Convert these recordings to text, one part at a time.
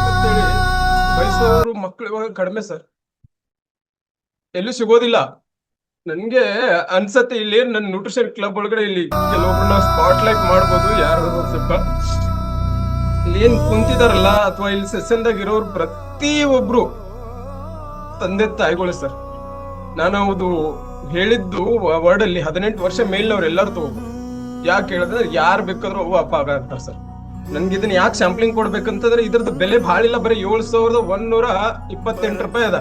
ಅಂತೇಳಿ ಬಯಸೋರು ಮಕ್ಕಳು ಇವಾಗ ಕಡಿಮೆ ಸರ್, ಎಲ್ಲೂ ಸಿಗೋದಿಲ್ಲ. ನನ್ಗೆ ಅನ್ಸತ್ತೆ ಇಲ್ಲಿ ನನ್ನ ನ್ಯೂಟ್ರಿಷನ್ ಕ್ಲಬ್ ಒಳಗಡೆ ಇಲ್ಲಿ ಕೆಲವೊಬ್ಬರನ್ನ ಸ್ಪಾಟ್ ಲೈಟ್ ಮಾಡ್ಬೋದು. ಯಾರು ಸ್ವಲ್ಪ ಇಲ್ಲಿ ಏನ್ ಕುಂತಿದಾರಲ್ಲ ಅಥವಾ ಇಲ್ಲಿ ಸೆಷನ್ದಾಗ ಇರೋರು ಪ್ರತಿ ಒಬ್ರು ತಂದೆ ತಾಯಿಗಳು ಸರ್. ನಾನು ಅದು ಹೇಳಿದ್ದು ವರ್ಡ್ ಅಲ್ಲಿ 18 ವರ್ಷ ಮೇಲಿನವ್ರು ಎಲ್ಲರೂ ತಗೋಬಹುದು. ಯಾಕೆ ಹೇಳಿದ್ರೆ ಯಾರು ಬೇಕಾದ್ರೂ ಅವ್ವ ಅಪ್ಪ ಆಗ ಅಂತಾರೆ ಸರ್. ನನ್ಗೆ ಇದನ್ನ ಯಾಕೆ ಸ್ಯಾಂಪ್ಲಿಂಗ್ ಕೊಡ್ಬೇಕಂತಂದ್ರೆ ಇದ್ರದ್ದು ಬೆಲೆ ಭಾಳ ಇಲ್ಲ, ಬರೀ 7,128 ರೂಪಾಯಿ ಅದ.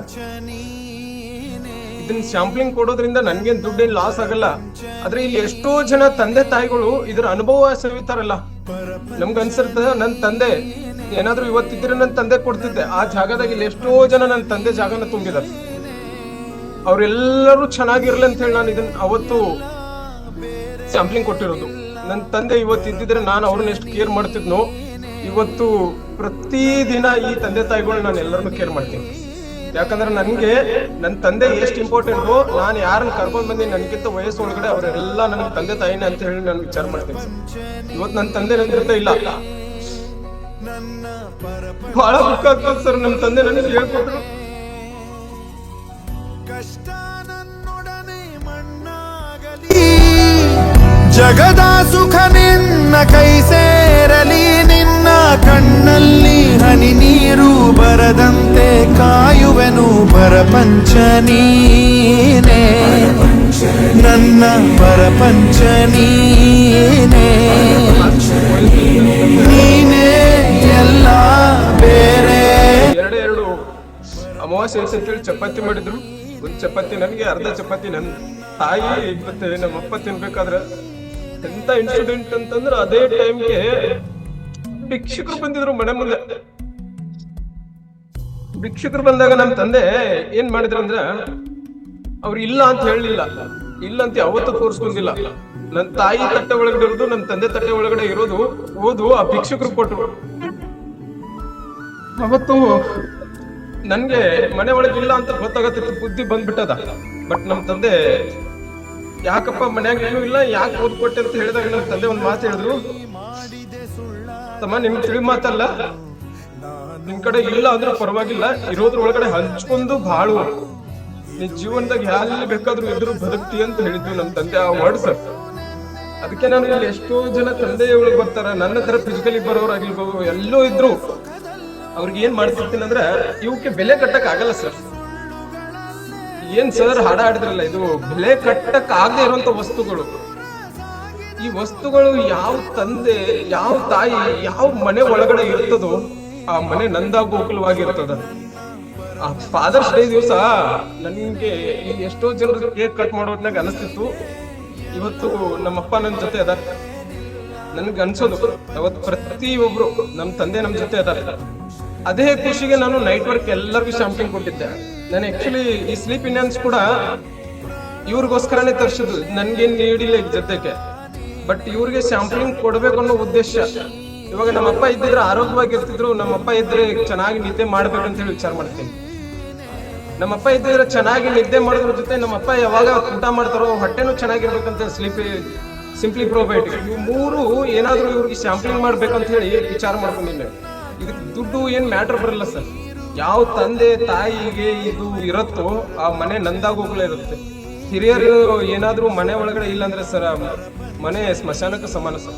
ಇದನ್ನ ಸ್ಯಾಂಪ್ಲಿಂಗ್ ಕೊಡೋದ್ರಿಂದ ನನ್ಗೇನ್ ದುಡ್ಡೇನ್ ಲಾಸ್ ಆಗಲ್ಲ. ಆದ್ರೆ ಇಲ್ಲಿ ಎಷ್ಟೋ ಜನ ತಂದೆ ತಾಯಿಗಳು ಇದ್ರ ಅನುಭವ ಸವಿತಾರಲ್ಲ. ನಮ್ಗ ಅನ್ಸಿರ್ತದ ನನ್ ತಂದೆ ಏನಾದ್ರು ಇವತ್ತಿದ್ರೆ ನನ್ ತಂದೆ ಕೊಡ್ತಿದ್ದೆ ಆ ಜಾಗದಾಗ ಇಲ್ಲಿ ಎಷ್ಟೋ ಜನ ನನ್ನ ತಂದೆ ಜಾಗನ ತುಂಬಿದಾರೆ. ಅವ್ರೆಲ್ಲರೂ ಚೆನ್ನಾಗಿರ್ಲಿ ಅಂತ ಹೇಳಿ ನಾನು ಇದನ್ನ ಅವತ್ತು ಸ್ಯಾಂಪ್ಲಿಂಗ್ ಕೊಟ್ಟಿರೋದು. ನನ್ನ ತಂದೆ ಇವತ್ತು ಇದ್ದಿದ್ರೆ ನಾನು ಅವ್ರನ್ನ ಎಷ್ಟು ಕೇರ್ ಮಾಡ್ತಿದ್ನೋ ಇವತ್ತು ಪ್ರತಿದಿನ ಈ ತಂದೆ ತಾಯಿಗಳು ನಾನು ಎಲ್ಲರನ್ನು ಕೇರ್ ಮಾಡ್ತೀನಿ. ಯಾಕಂದ್ರೆ ನನ್ಗೆ ನನ್ನ ತಂದೆ ಎಷ್ಟು ಇಂಪಾರ್ಟೆಂಟು, ನಾನು ಯಾರನ್ನ ಕರ್ಕೊಂಡ್ ಬಂದಿ ನನ್ಗಿಂತ ವಯಸ್ಸು ಒಳಗಡೆ ಅವರೆಲ್ಲ ನನ್ನ ತಂದೆ ತಾಯಿನೇ ಅಂತ ಹೇಳಿ ನಾನು ವಿಚಾರ ಮಾಡ್ತೀನಿ ಸರ್. ಇವತ್ತು ನನ್ನ ತಂದೆ ನನ್ನ ಜೊತೆ ಇಲ್ಲ, ಬಹಳ ದುಃಖ ಆಗ್ತದೆ ಸರ್. ನಮ್ಮ ತಂದೆ ನನಗೆ ಹೇಳ್ಕೊಟ್ರು, ಜಗದ ಸುಖ ನಿನ್ನ ಕೈ ಸೇರಲಿ, ನಿನ್ನ ಕಣ್ಣಲ್ಲಿ ಹನಿ ನೀರು ಬರದಂತೆ ಕಾಯುವೆನು ಪರಪಂಚ ನೀನೇ, ನನ್ನ ಪರಪಂಚ ನೀನೇ, ನೀನೇ ಎಲ್ಲ ಬೇರೆ. ಎರಡು ಅಮಾವಾಸ್ಯೆ ಅಂತೇಳಿ ಚಪಾತಿ ಮಾಡಿದ್ರು. ಒಂದ್ ಚಪಾತಿ ನನಗೆ, ಅರ್ಧ ಚಪಾತಿ ನನ್ನ ತಾಯಿ ಮತ್ತೆ ನಮ್ಮಪ್ಪ ತಿನ್ಬೇಕಾದ್ರೆ ಎಂತ ಇನ್ಸಿಡೆಂಟ್ ಅಂತಂದ್ರೆ ಅದೇ ಟೈಮ್ಗೆ ಭಿಕ್ಷುಕರು ಬಂದಿದ್ರು ಮನೆ ಮುಂದೆ. ಭಿಕ್ಷುಕರು ಬಂದಾಗ ನಮ್ಮ ತಂದೆ ಏನ್ ಮಾಡಿದ್ರು ಅಂದ್ರ ಅವ್ರು ಇಲ್ಲ ಅಂತ ಹೇಳಲಿಲ್ಲ, ಇಲ್ಲ ಅಂತ ಯಾವತ್ತೂ ತೋರಿಸ್ಕೊಂಡಿಲ್ಲ. ನನ್ನ ತಾಯಿ ತಟ್ಟೆ ಒಳಗಡೆ ಇರೋದು ನಮ್ಮ ತಂದೆ ತಟ್ಟೆ ಒಳಗಡೆ ಇರೋದು ಓದು ಆ ಭಿಕ್ಷುಕರು ಕೊಟ್ರು. ಅವತ್ತು ನನ್ಗೆ ಮನೆ ಒಳಗೆ ಇಲ್ಲ ಅಂತ ಗೊತ್ತಾಗತ್ತಿತ್ತು, ಬುದ್ಧಿ ಬಂದ್ಬಿಟ್ಟದ. ಬಟ್ ನಮ್ ತಂದೆ ಯಾಕಪ್ಪ ಮನ್ಯಾಗ ಏನೂ ಇಲ್ಲ, ಯಾಕೆ ಓದ್ ಕೊಟ್ಟೆ ಅಂತ ಹೇಳಿದಾಗ ನಮ್ ತಂದೆ ಒಂದ್ ಮಾತು ಹೇಳಿದ್ರು, ತಮ್ಮ ನಿಮ್ಗೆ ತಿಳಿ ಮಾತಲ್ಲ, ನಿಮ್ ಕಡೆ ಇಲ್ಲ ಅಂದ್ರೂ ಪರವಾಗಿಲ್ಲ, ಇರೋದ್ರ ಒಳಗಡೆ ಹಂಚ್ಕೊಂಡು ಬಾಳು, ನಿನ್ ಜೀವನದಾಗ ಎಲ್ಲಿ ಬೇಕಾದ್ರೂ ಇದ್ರು ಬದುಕ್ತಿ ಅಂತ ಹೇಳಿದ್ರು ನಮ್ ತಂದೆ. ಆ ವರ್ಡ್ ಸರ್. ಅದಕ್ಕೆ ನಾನು ಇಲ್ಲಿ ಎಷ್ಟೋ ಜನ ತಂದೆಯೊಳಗೆ ಬರ್ತಾರ, ನನ್ನ ತರ ಫಿಸಿಕಲಿ ಬರೋರಾಗಿರ್ಬೋದು, ಎಲ್ಲೋ ಇದ್ರು ಅವ್ರಿಗೆ ಏನ್ ಮಾಡ್ತಿರ್ತೀನಿ ಅಂದ್ರೆ ಇವಕ್ಕೆ ಬೆಲೆ ಕಟ್ಟಕ್ ಆಗಲ್ಲ ಸರ್. ಏನ್ ಸರ್ ಹಾಡ ಹಾಡಿದ್ರಲ್ಲ, ಇದು ಬೆಲೆ ಕಟ್ಟಕ್ ಆಗದೆ ಇರುವಂತ ವಸ್ತುಗಳು. ಈ ವಸ್ತುಗಳು ಯಾವ ತಂದೆ ಯಾವ ತಾಯಿ ಯಾವ ಮನೆ ಒಳಗಡೆ ಇರ್ತದೋ ಆ ಮನೆ ನಂದಾಗೋಕುಲವಾಗಿರ್ತದ. ಆ ಫಾದರ್ಸ್ ಡೇ ದಿವಸ ನನ್ಗೆ ಎಷ್ಟೋ ಜನರು ಕೇಕ್ ಕಟ್ ಮಾಡೋದ್ನಾಗ ಅನಿಸ್ತಿತ್ತು, ಇವತ್ತು ನಮ್ಮಪ್ಪ ನನ್ನ ಜೊತೆ ಅದಾರ. ನನ್ಗೆ ಅನ್ಸೋದು ಅವತ್ತು ಪ್ರತಿಯೊಬ್ರು ನಮ್ ತಂದೆ ನಮ್ ಜೊತೆ ಅದಾರ. ಅದೇ ಖುಷಿಗೆ ನಾನು ನೈಟ್ ವರ್ಕ್ ಎಲ್ಲರಿಗೂ ಶಾಂಪಿಂಗ್ ಕೊಟ್ಟಿದ್ದೆ. ನಾನು ಆಕ್ಚುಲಿ ಈ ಸ್ಲೀಪ್ ಇನ್ಯಾನ್ಸ್ ಕೂಡ ಇವ್ರಿಗೋಸ್ಕರನೇ ತರಿಸಿದ್ದು, ನನ್ಗೇನ್ ನೀಡಿಲ್ಲ ಈಗ ಜೊತೆಗೆ. ಬಟ್ ಇವ್ರಿಗೆ ಸ್ಯಾಂಪ್ಲಿಂಗ್ ಕೊಡ್ಬೇಕು ಅನ್ನೋ ಉದ್ದೇಶ. ಇವಾಗ ನಮ್ಮಪ್ಪ ಇದ್ದಿದ್ರೆ ಆರೋಗ್ಯವಾಗಿರ್ತಿದ್ರು, ನಮ್ಮಪ್ಪ ಇದ್ರೆ ಚೆನ್ನಾಗಿ ನಿದ್ದೆ ಮಾಡ್ಬೇಕಂತ ಹೇಳಿ ವಿಚಾರ ಮಾಡ್ತೀನಿ. ನಮ್ಮಪ್ಪ ಇದ್ದಿದ್ರೆ ಚೆನ್ನಾಗಿ ನಿದ್ದೆ ಮಾಡೋದ್ರ ಜೊತೆ ನಮ್ಮಪ್ಪ ಯಾವಾಗ ಊಟ ಮಾಡ್ತಾರೋ ಹೊಟ್ಟೆನೂ ಚೆನ್ನಾಗಿರ್ಬೇಕಂತ ಸಿಂಪ್ಲಿ ಪ್ರೋಬಯೋಟಿಕ್, ಇವು ಮೂರು ಏನಾದ್ರು ಇವ್ರಿಗೆ ಸ್ಯಾಂಪ್ಲಿಂಗ್ ಮಾಡ್ಬೇಕಂತ ಹೇಳಿ ವಿಚಾರ ಮಾಡ್ಕೊಂಡಿಲ್ಲ. ಇದಕ್ಕೆ ದುಡ್ಡು ಏನ್ ಮ್ಯಾಟರ್ ಬರಲ್ಲ ಸರ್. ಯಾವ ತಂದೆ ತಾಯಿಗೆ ಇದು ಇರತ್ತೋ ಆ ಮನೆ ನಂದಾಗೋಗ್ಲೇ ಇರುತ್ತೆ. ಹಿರಿಯರು ಏನಾದ್ರು ಮನೆ ಒಳಗಡೆ ಇಲ್ಲಾಂದ್ರೆ ಸರ್ ಮನೆ ಸ್ಮಶಾನಕ್ಕೆ ಸಮಾನ ಸರ್.